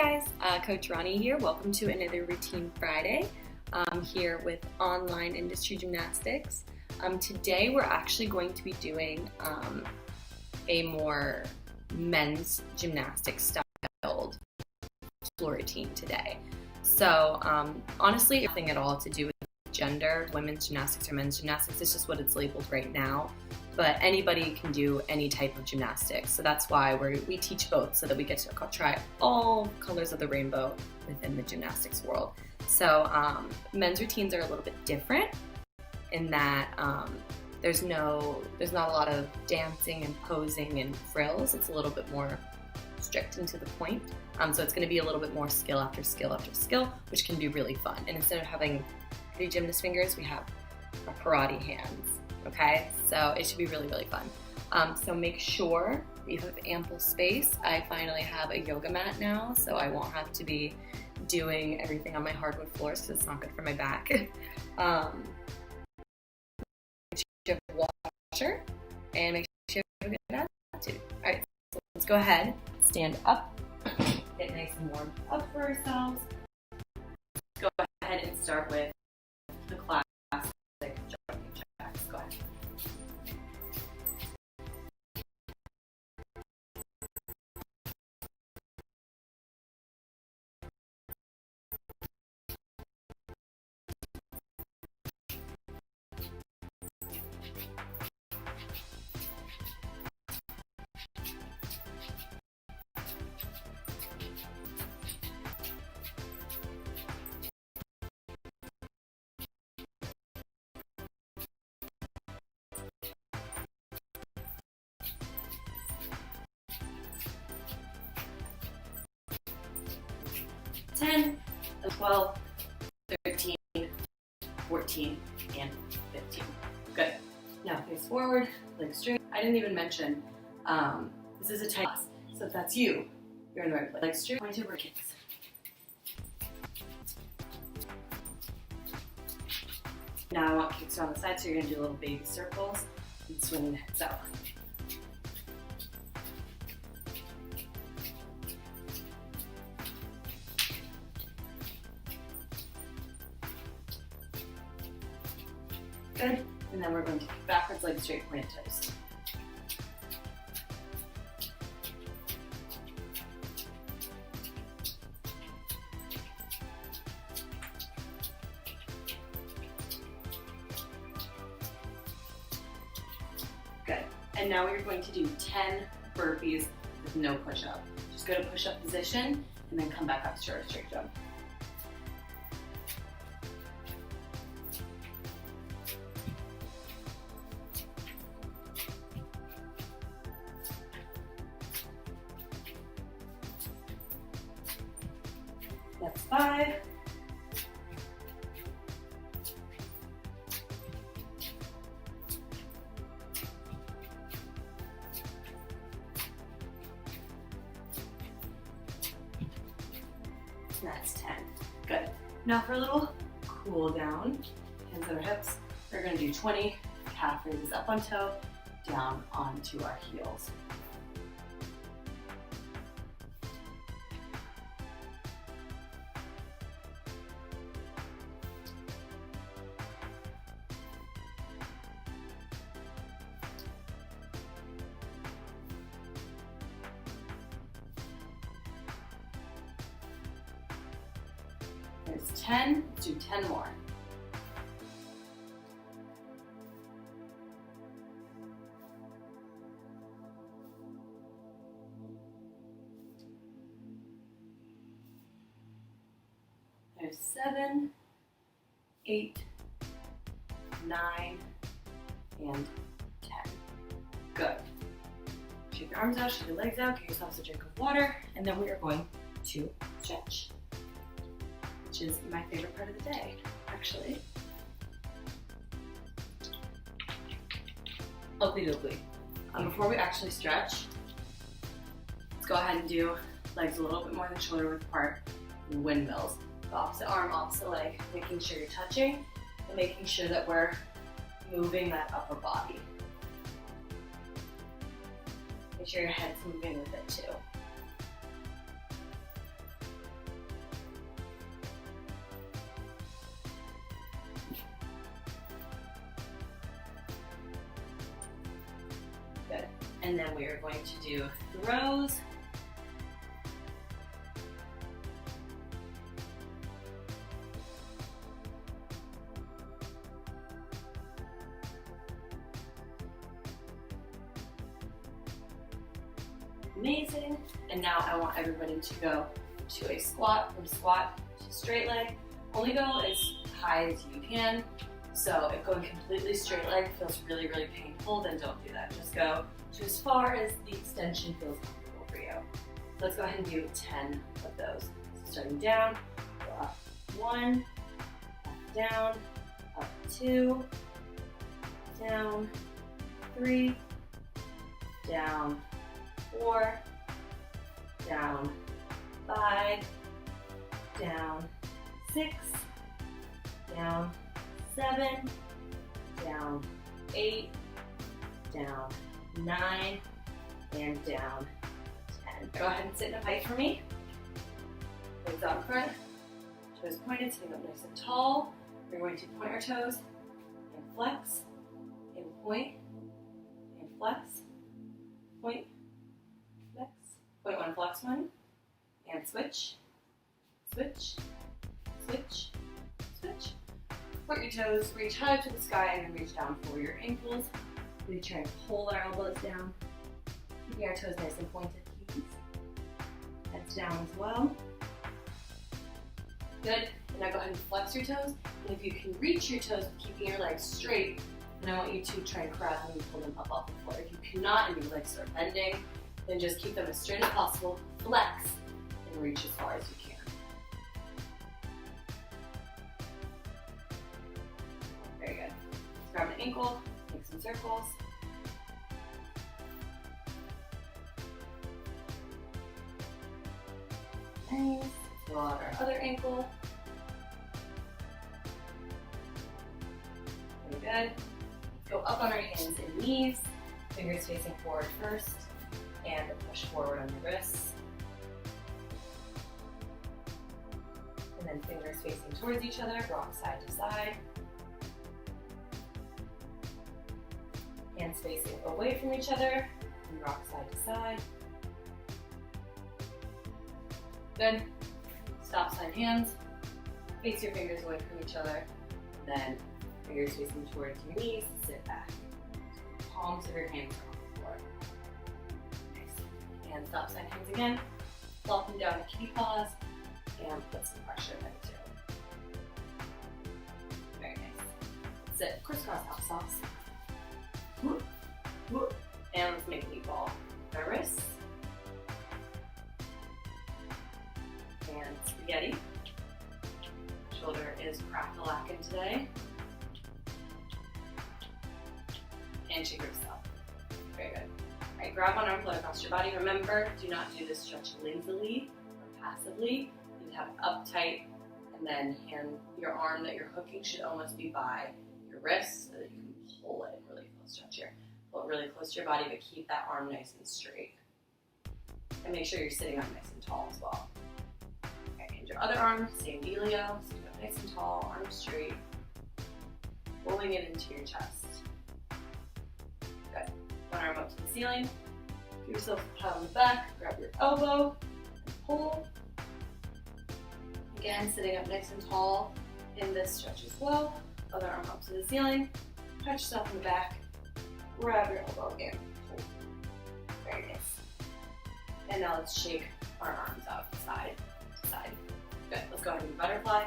guys, Coach Ronnie here. Welcome to another Routine Friday here with online industry gymnastics. Today we're actually going to be doing a more men's gymnastics styled floor routine today. So honestly, nothing at all to do with gender, women's gymnastics or men's gymnastics. It's just what it's labeled right now. But anybody can do any type of gymnastics. So that's why we teach both, so that we get to try all colors of the rainbow within the gymnastics world. So men's routines are a little bit different in that there's not a lot of dancing and posing and frills. It's a little bit more strict and to the point. So it's going to be a little bit more skill after skill after skill, which can be really fun. And instead of having 3 gymnast fingers, we have our karate hands. Okay, so it should be really, really fun. So make sure you have ample space. I finally have a yoga mat now, so I won't have to be doing everything on my hardwood floors because it's not good for my back. Make sure you have a washer and make sure you have a good attitude. All right, so let's go ahead, stand up, get nice and warm up for ourselves. Let's go ahead and start with the classic jumping jacks. Go ahead. Ten, 12, 13, 14, and 15. Good. Now face forward, legs straight. I didn't even mention, this is a tight class. So if that's you, you're in the right place. Legs straight, point over kicks. Now I want kicks on the side, so you're gonna do little baby circles and swing the hips out. Good. And then we're going to kick backwards, legs straight, pointed toes. Good. And now we're going to do 10 burpees with no push-up. Just go to push-up position and then come back up to our straight jump. That's 5. And that's 10. Good. Now for a little cool down, hands on our hips, we're going to do 20 calf raises up on toe, down onto our heels. There's 10, let's do 10 more. There's 7, 8, 9, and 10. Good. Shake your arms out, shake your legs out, get yourselves a drink of water, and then we are going to stretch, which is my favorite part of the day, actually. Oakley doakley. Before we actually stretch, let's go ahead and do legs a little bit more than shoulder width apart, windmills. The opposite arm, opposite leg, making sure you're touching and making sure that we're moving that upper body. Make sure your head's moving with it too. And then we are going to do throws. Amazing. And now I want everybody to go to a squat, from squat to straight leg. Only go as high as you can. So if going completely straight leg feels really, really painful, then don't do that. Just go to as far as the extension feels comfortable for you. So let's go ahead and do 10 of those. So starting down, go up 1, up down, up 2, down 3, down 4, down 5, down 6, down 7, down 8, down 9, and down 10. Go ahead and sit in a height for me. Legs out in front, toes pointed, sitting up nice and tall. We're going to point our toes and flex, and point, and flex, point, flex, point 1, flex 1, and switch, switch, switch, switch. Point your toes, reach high to the sky, and then reach down for your ankles. We try and pull our elbows down, keeping our toes nice and pointed, please. Heads down as well. Good. And now go ahead and flex your toes. And if you can reach your toes, keeping your legs straight, then I want you to try and grab them and pull them up off the floor. If you cannot and your legs start bending, then just keep them as straight as possible, flex, and reach as far as you can. Very good. Let's grab an ankle, make some circles. Nice. Let's roll out our other ankle. Very good. Go up on our hands and knees, fingers facing forward first, and push forward on the wrists. And then fingers facing towards each other, rock side to side. Hands facing away from each other, and rock side to side. Good. Stop sign hands. Face your fingers away from each other. Then fingers facing towards your knees, sit back. Palms of your hands are on the floor. Nice. And stop sign hands again. Flop them down to kitty paws and put some pressure in them too. Very nice. Sit crisscross applesauce. Whoop, whoop. And let's make a meatball. Our wrists. And spaghetti. Shoulder is crack-a-lackin' today. And shake your up. Very good. All right, grab one arm, float across your body. Remember, do not do this stretch lazily or passively. You need to have it uptight, and then your arm that you're hooking should almost be by your wrist so that you can pull it really close. Stretch here. Pull it really close to your body, but keep that arm nice and straight. And make sure you're sitting up nice and tall as well. Okay, and your other arm, same dealio. Sit up nice and tall, arm straight. Pulling it into your chest. Good. One arm up to the ceiling. Give yourself a pat on the back. Grab your elbow and pull. Again, sitting up nice and tall in this stretch as well. Other arm up to the ceiling. Pat yourself in the back. Grab your elbow again. Pull. Very nice. And now let's shake our arms out side to side. Good. Let's go ahead and butterfly.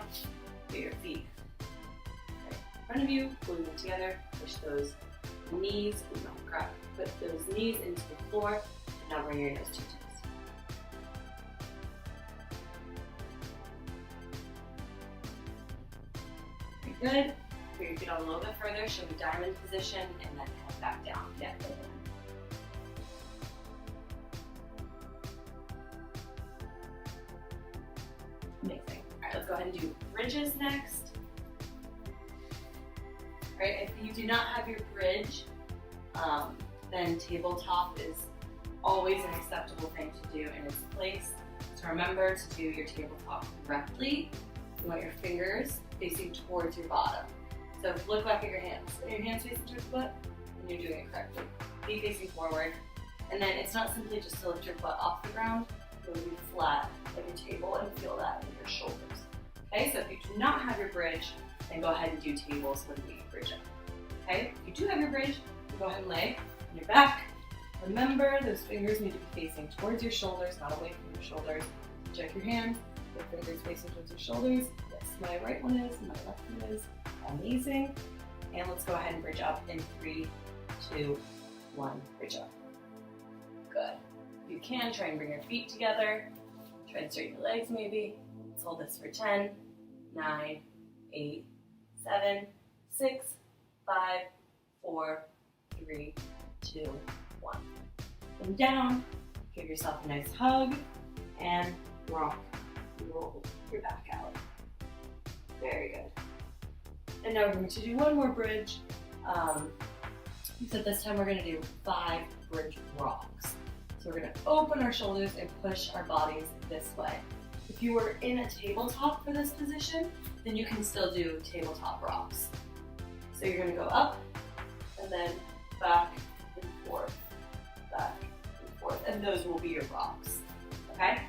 Get your feet right in front of you. Glue them together. Push those knees, put those knees into the floor, and now bring your nose to your toes. Very good. Bring your feet out a little bit further, show the diamond position, and then come back down. Yeah. Amazing. All right, let's go ahead and do bridges next. Right, if you do not have your bridge, then tabletop is always an acceptable thing to do in its place. So remember to do your tabletop correctly. You want your fingers facing towards your bottom. So look back at your hands. When your hands facing towards the butt, and you're doing it correctly. Feet facing forward, And then it's not simply just to lift your butt off the ground, you'll be flat like a table and feel that in your shoulders. Okay, so if you do not have your bridge, then go ahead and do tables when we bridge up. Okay, if you do have your bridge, go ahead and lay on your back. Remember, those fingers need to be facing towards your shoulders, not away from your shoulders. Check your hands, your fingers facing towards your shoulders. Yes, my right one is, my left one is. Amazing. And let's go ahead and bridge up in 3, 2, 1, bridge up. Good. If you can, try and bring your feet together. Try and straighten your legs maybe. Let's hold this for 10, 9, 8, 7, 6, 5, 4, 3, 2, 1. Come down, give yourself a nice hug, and rock, roll your back out. Very good. And now we're going to do one more bridge. Except this time we're going to do 5 bridge rocks. So we're going to open our shoulders and push our bodies this way. If you were in a tabletop for this position, then you can still do tabletop rocks. So you're going to go up and then back and forth, and those will be your rocks. Okay?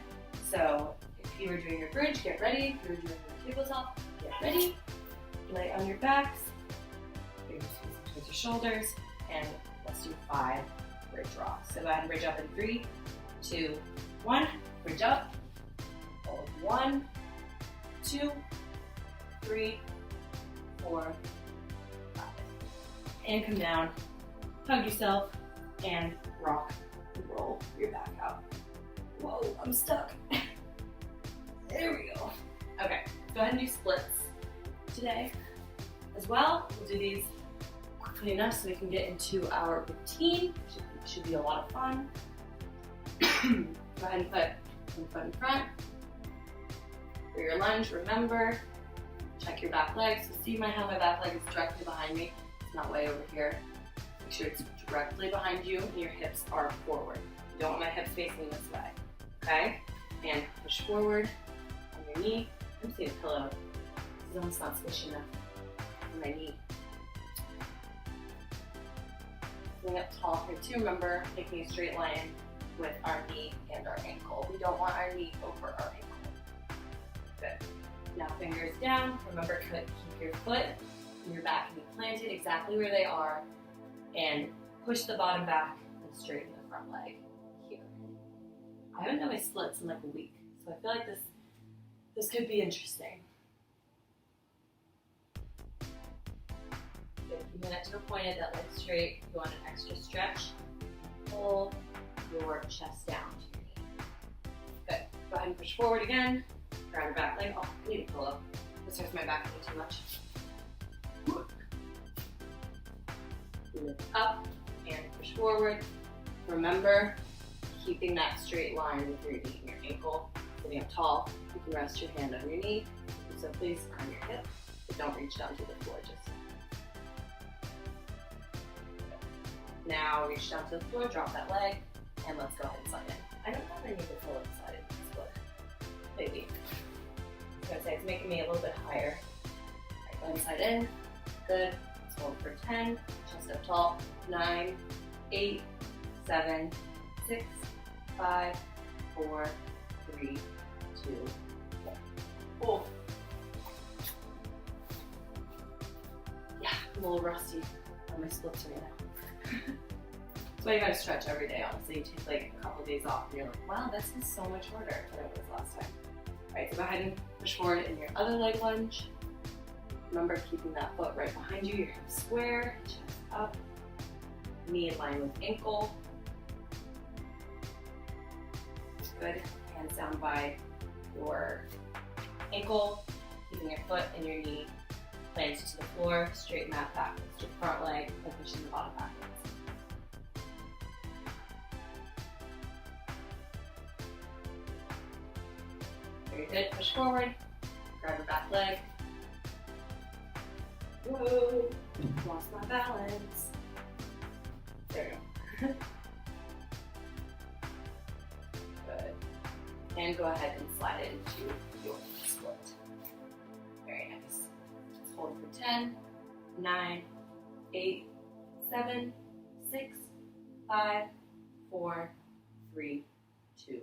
So if you were doing your bridge, get ready. If you were doing your tabletop, get ready. Lay on your backs, fingers facing towards your shoulders, and let's do 5 bridge rocks. So go ahead and bridge up in 3, 2, 1. Bridge up. Hold 1, 2, 3, 4, 5. And come down. Hug yourself and rock and roll your back out. Whoa, I'm stuck. There we go. Okay, go ahead and do splits today as well. We'll do these quickly enough so we can get into our routine. Should be a lot of fun. Go ahead and put one foot in front. For your lunge, remember, check your back leg. So see how my back leg is directly behind me. It's not way over here. Make sure it's directly behind you and your hips are forward. You don't want my hips facing this way. Okay? And push forward on your knee. I'm seeing a pillow. It's almost not squishy enough on my knee. Sitting up tall here too. Remember, making a straight line with our knee and our ankle. We don't want our knee over our ankle. Good. Now fingers down. Remember, keep your foot and your back knee planted exactly where they are, and push the bottom back and straighten the front leg here. I haven't done my splits in like a week, so I feel like this could be interesting. Good. Keeping that toe pointed, that leg straight. If you want an extra stretch, pull your chest down to your knee. Good. Go ahead and push forward again. Grab your back leg. Oh, I need a pillow. This hurts my back too much. Lift up and push forward. Remember, keeping that straight line with your knee and your ankle. Sitting up tall, you can rest your hand on your knee. So please on your hip, but don't reach down to the floor just yet. Now reach down to the floor, drop that leg, and let's go ahead and slide in. I don't know if I need to pull inside of this foot. Maybe. I was gonna say it's making me a little bit higher. Alright, go ahead and slide in. Good. Let's hold for 10. Chest up tall. 9, 8, 7, 6, 5, 4, 3, 2, 1. Pull. Yeah, I'm a little rusty on my splits right now. That's why you gotta stretch every day, honestly. You take like a couple of days off and you're like, wow, this is so much harder than it was last time. Alright, so go ahead and push forward in your other leg lunge. Remember, keeping that foot right behind you, your hips square, chest up, knee in line with ankle. Good. Hands down by your ankle, keeping your foot and your knee planted to the floor, straighten that back to the front leg, and pushing the bottom backwards. Very good. Push forward, grab your back leg. Whoa, lost my balance. There we go. Good. And go ahead and slide it into your split. Very nice. Let's hold for 10, 9, 8, 7, 6, 5, 4, 3, 2,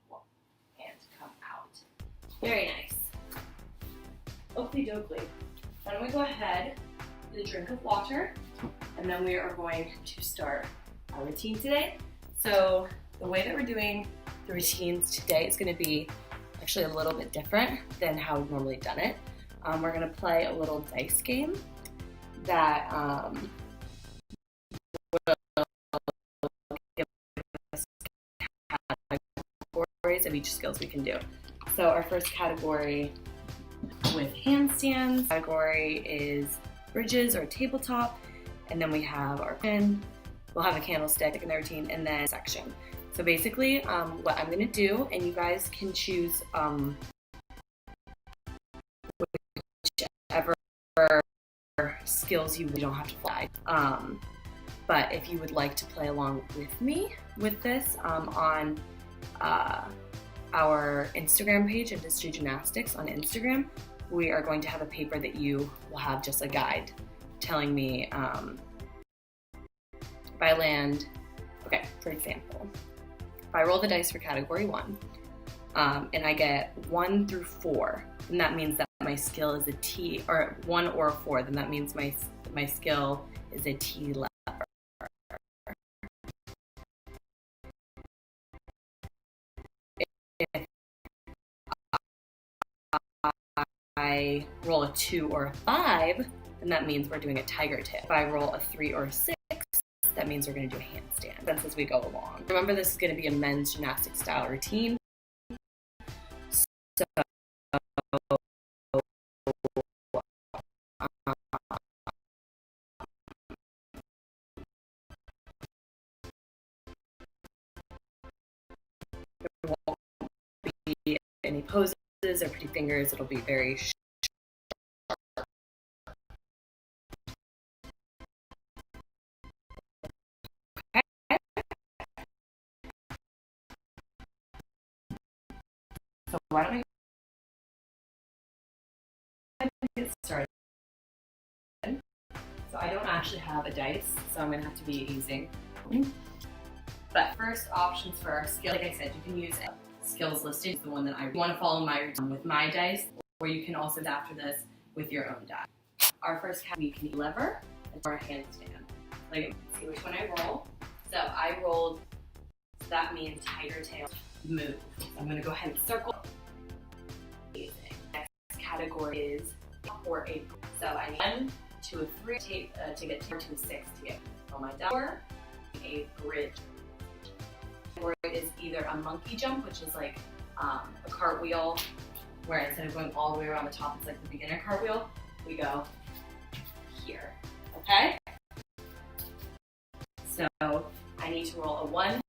1, and come out. Very nice. Oakley dokley. Why don't we go ahead with a drink of water, and then we are going to start our routine today. So the way that we're doing the routines today is going to be actually a little bit different than how we've normally done it. We're going to play a little dice game that will give us categories of each skills we can do. So our first category with handstands category is bridges or tabletop, and then we have our pin. We'll have a candlestick in the routine, and then section. So basically, what I'm going to do, and you guys can choose whichever skills you don't have to fly. But if you would like to play along with me with this on our Instagram page, Industry Gymnastics on Instagram, we are going to have a paper that you will have just a guide telling me if I land, okay, for example, if I roll the dice for category 1 and I get 1 through 4, then that means that my skill is a T, or 1 or a 4, then that means my skill is a T lever. If I roll a 2 or a 5, then that means we're doing a tiger tail. If I roll a 3 or a 6, that means we're going to do a handstand. That's as we go along. Remember, this is going to be a men's gymnastic style routine. So there won't be any poses or pretty fingers. It'll be very sharp. So why don't we get started? So I don't actually have a dice, so I'm going to have to be using. But first, options for our skill. Like I said, you can use skills listed, the one that I want to follow my routine with my dice, or you can also after this with your own die. Our first category, we can lever or a handstand. Like, see which one I roll. So I rolled, so that means tiger tail move. So I'm going to go ahead and circle. Amazing. Next category is or a. So I need 1 to a 3 to get 2 to a 6 to get on my die. Or a bridge. Or it is either a monkey jump, which is like a cartwheel, where instead of going all the way around the top, it's like the beginner cartwheel. We go here. Okay? So I need to roll a 1,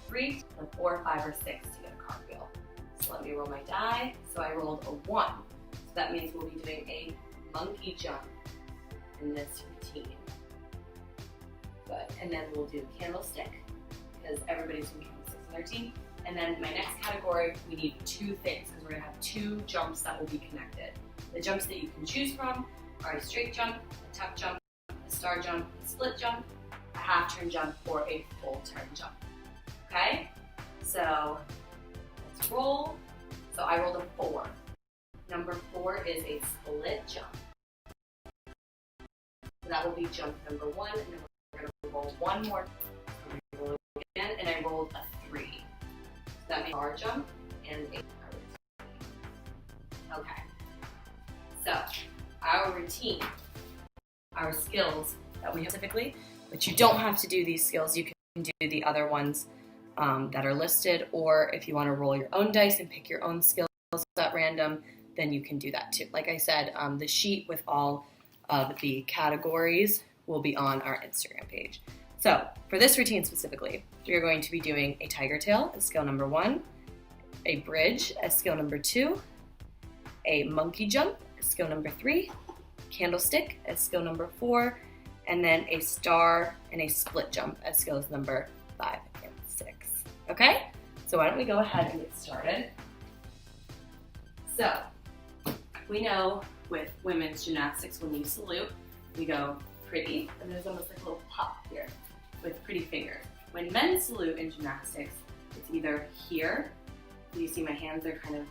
3, a 4, 5, or 6 to get a cartwheel. So let me roll my die. So I rolled a 1. So that means we'll be doing a monkey jump in this routine. Good. And then we'll do candlestick, because everybody's doing candlesticks in their team. And then my next category, we need 2 things, because we're going to have 2 jumps that will be connected. The jumps that you can choose from are a straight jump, a tuck jump, a star jump, a split jump, a half turn jump, or a full turn jump. Okay? So let's roll. So I rolled a 4. Number 4 is a split jump. So that will be jump number 1, and then we're going to roll 1 more. Roll again, and I rolled a 3. So that means our jump and a routine. Okay. So our routine, our skills that we have specifically, but you don't have to do these skills. You can do the other ones that are listed, or if you want to roll your own dice and pick your own skills at random, then you can do that too. Like I said, the sheet with all of the categories will be on our Instagram page. So for this routine specifically, you're going to be doing a tiger tail as skill number 1, a bridge as skill number 2, a monkey jump as skill number 3, candlestick as skill number 4, and then a star and a split jump as skills number 5 and 6. Okay? So why don't we go ahead and get started. So we know with women's gymnastics, when you salute, we go pretty, and there's almost like a little pop here with pretty fingers. When men salute in gymnastics, it's either here, you see my hands are kind of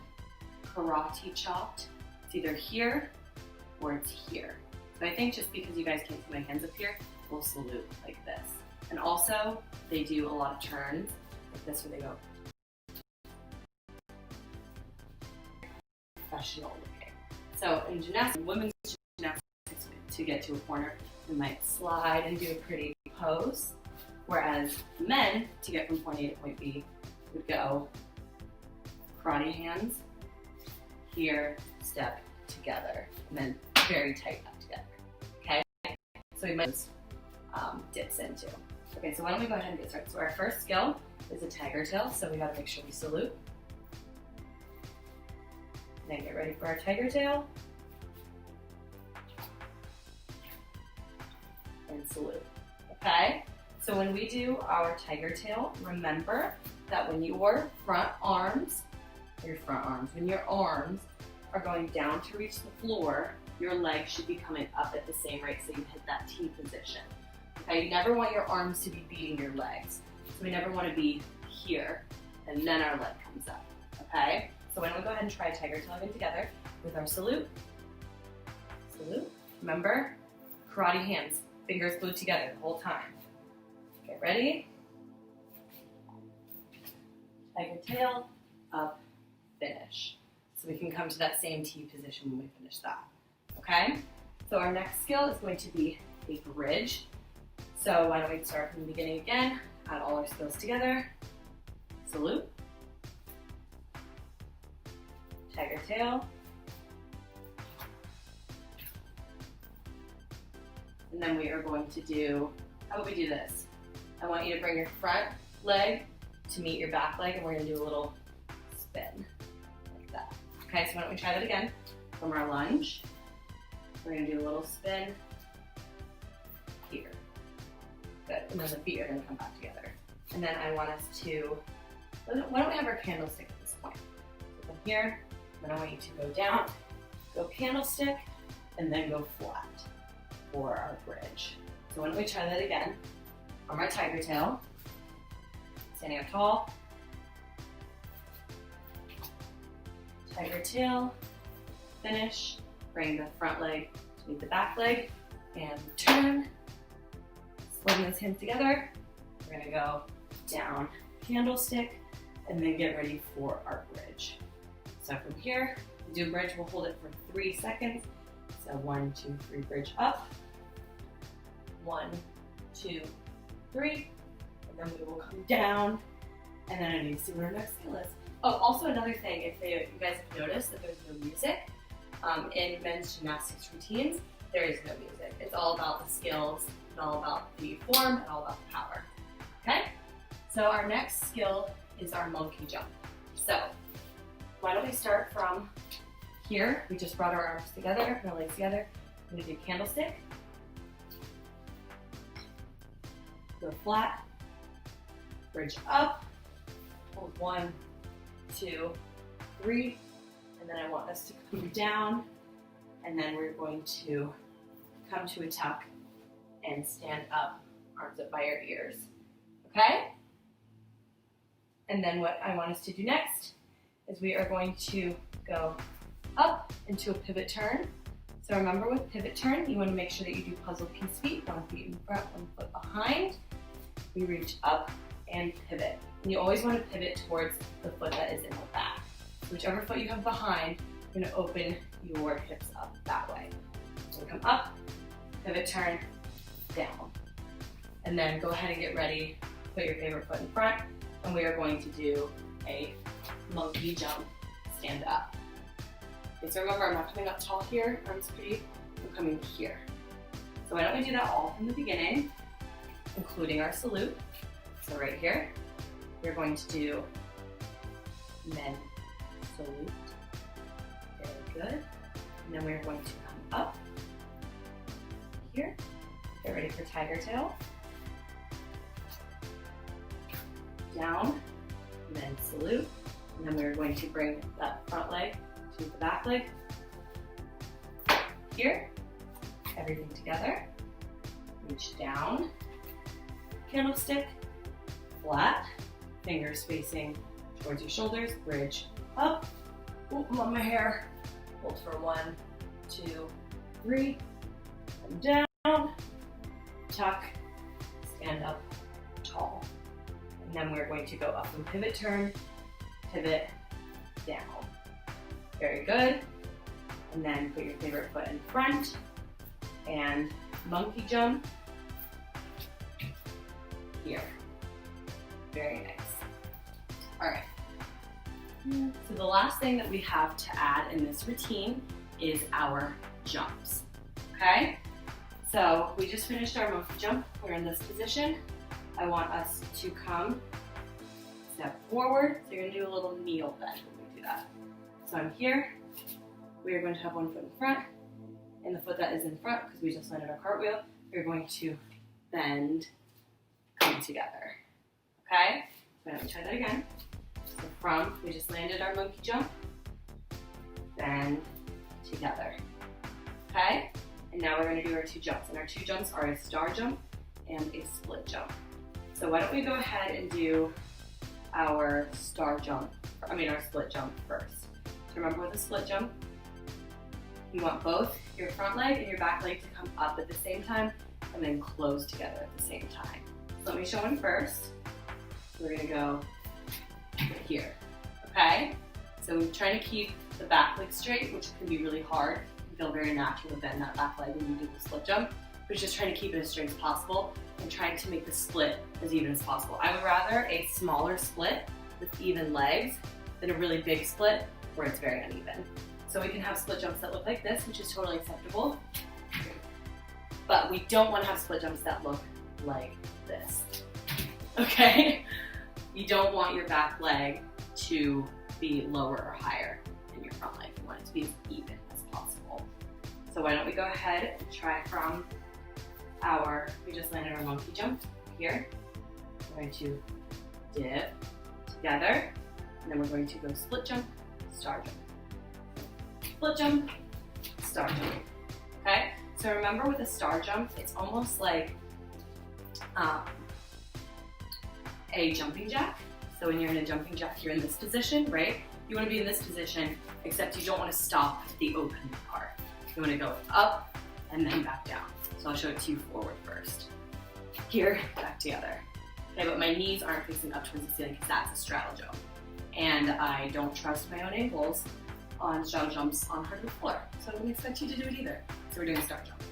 karate chopped, it's either here or it's here. So I think just because you guys can't see my hands up here, we'll salute like this. And also, they do a lot of turns like this where they go professional looking. So in gymnastics, women's gymnastics, to get to a corner, we might slide and do a pretty pose. Whereas men, to get from point A to point B, would go karate hands, here, step, together, and then very tight up together, okay? So we might just dips into. Okay, so why don't we go ahead and get started. So our first skill is a tiger tail, so we gotta make sure we salute. Then get ready for our tiger tail. And salute, okay? So when we do our tiger tail, remember that when your arms are going down to reach the floor, your legs should be coming up at the same rate so you hit that T position. Okay, you never want your arms to be beating your legs. So we never want to be here and then our leg comes up, okay? So why don't we go ahead and try tiger tail again together with our salute. Salute. Remember, karate hands, fingers glued together the whole time. Get ready. Tiger tail, up, finish. So we can come to that same T position when we finish that, okay? So our next skill is going to be a bridge. So why don't we start from the beginning again, add all our skills together. Salute. Tiger tail. And then we are going to do, how about we do this? I want you to bring your front leg to meet your back leg, and we're gonna do a little spin like that. Okay, so why don't we try that again? From our lunge, we're gonna do a little spin here. Good, and then the feet are gonna come back together. And then I want us to, why don't we have our candlestick at this point? So from here, then I want you to go down, go candlestick, and then go flat for our bridge. So why don't we try that again? From our tiger tail, standing up tall, tiger tail, finish, bring the front leg to meet the back leg, and turn, sliding those hands together. We're gonna go down, candlestick, and then get ready for our bridge. So from here, we do a bridge, we'll hold it for 3 seconds. So 1, 2, 3, bridge up. 1, 2, 3, and then we will come down, and then I need to see what our next skill is. Oh, also another thing, if you guys have noticed that there's no music in men's gymnastics routines, there is no music. It's all about the skills, and all about the form, and all about the power, okay? So our next skill is our monkey jump. So why don't we start from here? We just brought our arms together, our legs together. We're gonna do candlestick. Go flat, bridge up, hold 1, 2, 3, and then I want us to come down, and then we're going to come to a tuck and stand up, arms up by your ears, okay? And then what I want us to do next is we are going to go up into a pivot turn. So remember with pivot turn, you want to make sure that you do puzzle piece feet, 1 foot in front, 1 foot behind. We reach up and pivot. And you always want to pivot towards the foot that is in the back. Whichever foot you have behind, you're going to open your hips up that way. So we come up, pivot turn, down. And then go ahead and get ready, put your favorite foot in front, and we are going to do a monkey jump, stand up. Okay, so remember, I'm not coming up tall here, arms pretty, I'm coming here. So why don't we do that all from the beginning, including our salute. So right here, we're going to do men salute. Very good. And then we're going to come up here. Get ready for tiger tail. Down, men salute. And then we're going to bring that front leg to the back leg. Here, everything together. Reach down, candlestick, flat, fingers facing towards your shoulders, bridge up. Ooh, I'm on my hair. Hold for 1, 2, 3, come down, tuck, stand up tall. And then we're going to go up and pivot turn, pivot down. Very good. And then put your favorite foot in front and monkey jump here. Very nice. All right. So the last thing that we have to add in this routine is our jumps, okay? So we just finished our monkey jump. We're in this position. I want us to come, step forward. So you're gonna do a little kneel bend when we do that. So I'm here. We are going to have one foot in front, and the foot that is in front, because we just landed our cartwheel, we're going to bend, come together, okay? So let me try that again. So we just landed our monkey jump, bend together, okay? And now we're gonna do our 2 jumps, and our 2 jumps are a star jump and a split jump. So why don't we go ahead and do our split jump first. So remember with a split jump, you want both your front leg and your back leg to come up at the same time and then close together at the same time. So let me show one first. We're gonna go here, okay? So we're trying to keep the back leg straight, which can be really hard. It can feel very natural to bend that back leg when you do the split jump, but just trying to keep it as straight as possible and trying to make the split as even as possible. I would rather a smaller split with even legs than a really big split where it's very uneven. So we can have split jumps that look like this, which is totally acceptable, but we don't want to have split jumps that look like this, okay? You don't want your back leg to be lower or higher than your front leg. You want it to be as even as possible. So why don't we go ahead and try from we just landed our monkey jump here. We're going to dip together, and then we're going to go split jump, star jump. Split jump, star jump, okay? So remember with a star jump, it's almost like a jumping jack. So when you're in a jumping jack, you're in this position, right? You want to be in this position, except you don't want to stop at the opening part. You want to go up and then back down. So I'll show it to you forward first. Here, back together. Okay, but my knees aren't facing up towards the ceiling because that's a straddle jump. And I don't trust my own ankles on straddle jumps on hardwood floor. So I don't expect you to do it either. So we're doing a star jump.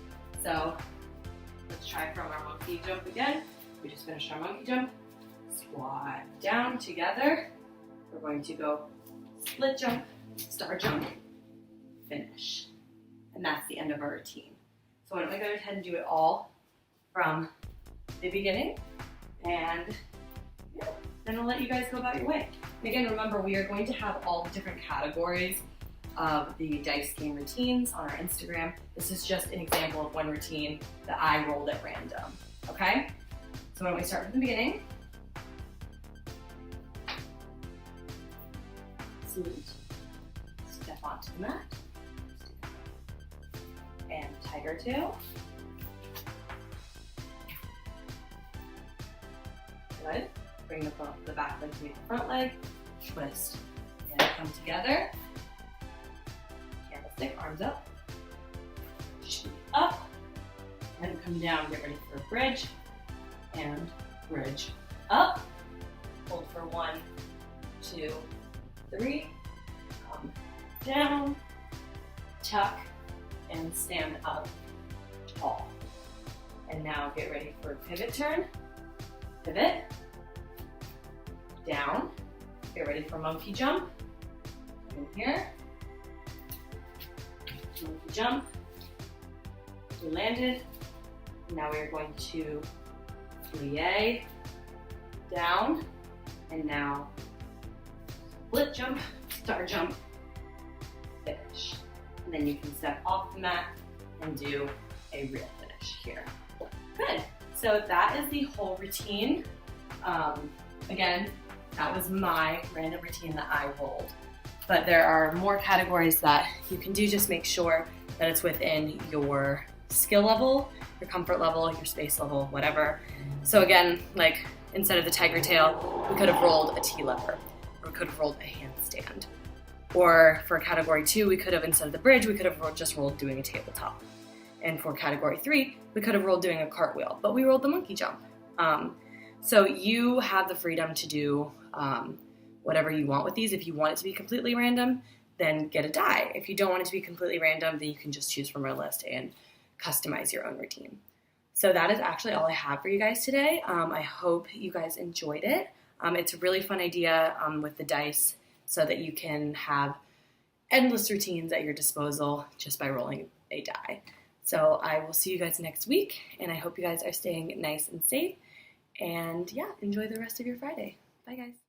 So let's try from our monkey jump again. We just finished our monkey jump. Squat down together. We're going to go split jump, star jump, finish. And that's the end of our routine. So why don't we go ahead and do it all from the beginning, and yeah, then I'll let you guys go about your way. And again, remember, we are going to have all the different categories of the dice game routines on our Instagram. This is just an example of one routine that I rolled at random, okay? So why don't we start from the beginning? Salute, step onto the mat, and tiger tail. Good. Bring the back leg to meet the front leg, twist, and come together. Candlestick, arms up, shoot up, and come down, get ready for a bridge, and bridge up. Hold for 1, 2, 3, come down, tuck, and stand up tall. And now get ready for a pivot turn. Pivot, down, get ready for monkey jump. In here, monkey jump, we landed. Now we are going to plie, down, and now split jump, star jump, finish. And then you can step off the mat and do a real finish here. Good. So that is the whole routine. Again, that was my random routine that I rolled. But there are more categories that you can do. Just make sure that it's within your skill level, your comfort level, your space level, whatever. So again, like instead of the tiger tail, we could have rolled a T-lever, or we could have rolled a handstand. Or for category 2, we could have, instead of the bridge, we could have just rolled doing a tabletop. And for category 3, we could have rolled doing a cartwheel, but we rolled the monkey jump. So you have the freedom to do whatever you want with these. If you want it to be completely random, then get a die. If you don't want it to be completely random, then you can just choose from our list and customize your own routine. So that is actually all I have for you guys today. I hope you guys enjoyed it. It's a really fun idea with the dice so that you can have endless routines at your disposal just by rolling a die. So I will see you guys next week, and I hope you guys are staying nice and safe. And yeah, enjoy the rest of your Friday. Bye, guys.